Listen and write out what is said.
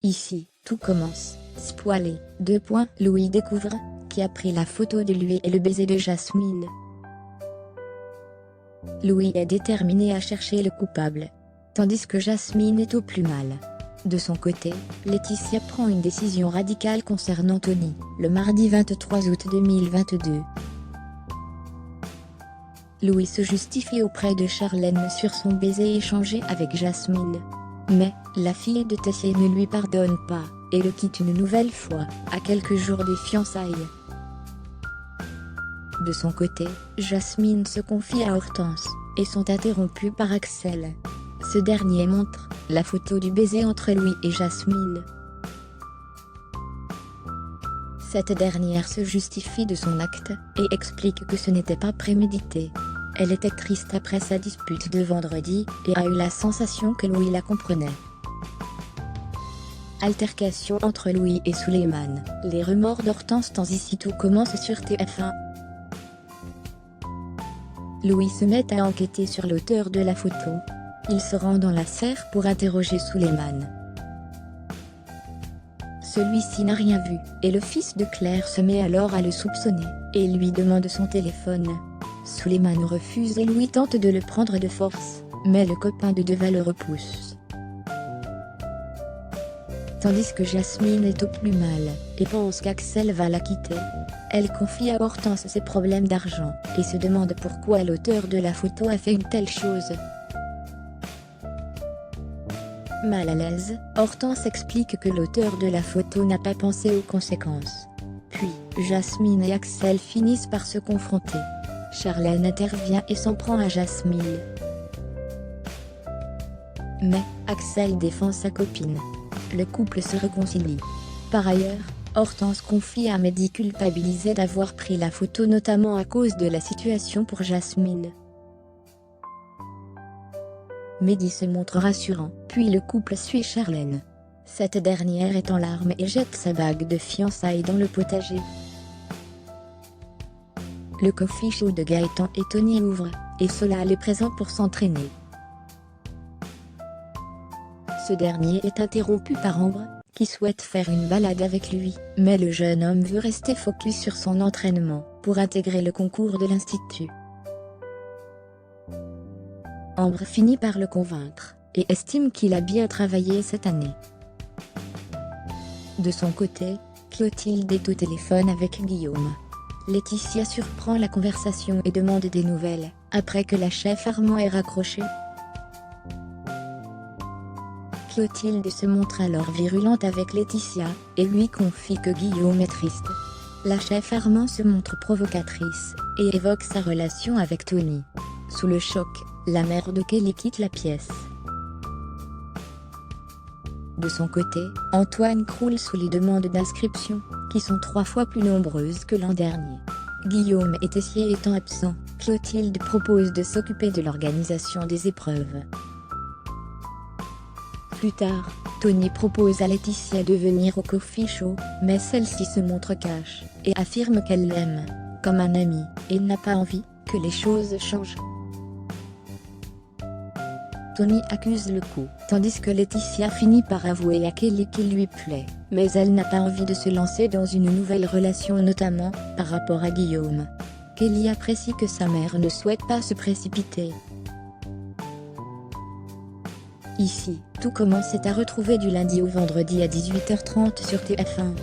Ici, tout commence. Spoilé. Louis découvre qui a pris la photo de lui et le baiser de Jasmine. Louis est déterminé à chercher le coupable, tandis que Jasmine est au plus mal. De son côté, Laetitia prend une décision radicale concernant Tony, le mardi 23 août 2022. Louis se justifie auprès de Charlène sur son baiser échangé avec Jasmine. Mais, la fille de Tessier ne lui pardonne pas, et le quitte une nouvelle fois, à quelques jours des fiançailles. De son côté, Jasmine se confie à Hortense, et sont interrompus par Axel. Ce dernier montre la photo du baiser entre Louis et Jasmine. Cette dernière se justifie de son acte, et explique que ce n'était pas prémédité. Elle était triste après sa dispute de vendredi, et a eu la sensation que Louis la comprenait. Altercation entre Louis et Suleiman. Les remords d'Hortense tant ici tout commence sur TF1. Louis se met à enquêter sur l'auteur de la photo. Il se rend dans la serre pour interroger Suleiman. Celui-ci n'a rien vu, et le fils de Claire se met alors à le soupçonner, et lui demande son téléphone. Suleiman refuse et Louis tente de le prendre de force, mais le copain de Deva le repousse. Tandis que Jasmine est au plus mal, et pense qu'Axel va la quitter. Elle confie à Hortense ses problèmes d'argent, et se demande pourquoi l'auteur de la photo a fait une telle chose. Mal à l'aise, Hortense explique que l'auteur de la photo n'a pas pensé aux conséquences. Puis, Jasmine et Axel finissent par se confronter. Charlène intervient et s'en prend à Jasmine. Mais, Axel défend sa copine. Le couple se réconcilie. Par ailleurs, Hortense confie à Mehdi culpabilisé d'avoir pris la photo notamment à cause de la situation pour Jasmine. Mehdi se montre rassurant, puis le couple suit Charlène. Cette dernière est en larmes et jette sa bague de fiançailles dans le potager. Le coffee show de Gaëtan et Tony ouvre, et Solal est présent pour s'entraîner. Ce dernier est interrompu par Ambre, qui souhaite faire une balade avec lui, mais le jeune homme veut rester focus sur son entraînement, pour intégrer le concours de l'Institut. Ambre finit par le convaincre, et estime qu'il a bien travaillé cette année. De son côté, Clotilde est au téléphone avec Guillaume. Laetitia surprend la conversation et demande des nouvelles, après que la chef Armand ait raccroché. Clotilde se montre alors virulente avec Laetitia, et lui confie que Guillaume est triste. La chef Armand se montre provocatrice, et évoque sa relation avec Tony. Sous le choc, la mère de Kelly quitte la pièce. De son côté, Antoine croule sous les demandes d'inscription, qui sont 3 fois plus nombreuses que l'an dernier. Guillaume et Tessier étant absents, Clotilde propose de s'occuper de l'organisation des épreuves. Plus tard, Tony propose à Laetitia de venir au coffee show, mais celle-ci se montre cash, et affirme qu'elle l'aime, comme un ami, et n'a pas envie que les choses changent. Tony accuse le coup, tandis que Laetitia finit par avouer à Kelly qu'il lui plaît, mais elle n'a pas envie de se lancer dans une nouvelle relation notamment, par rapport à Guillaume. Kelly apprécie que sa mère ne souhaite pas se précipiter. Ici, tout commence est à retrouver du lundi au vendredi à 18h30 sur TF1.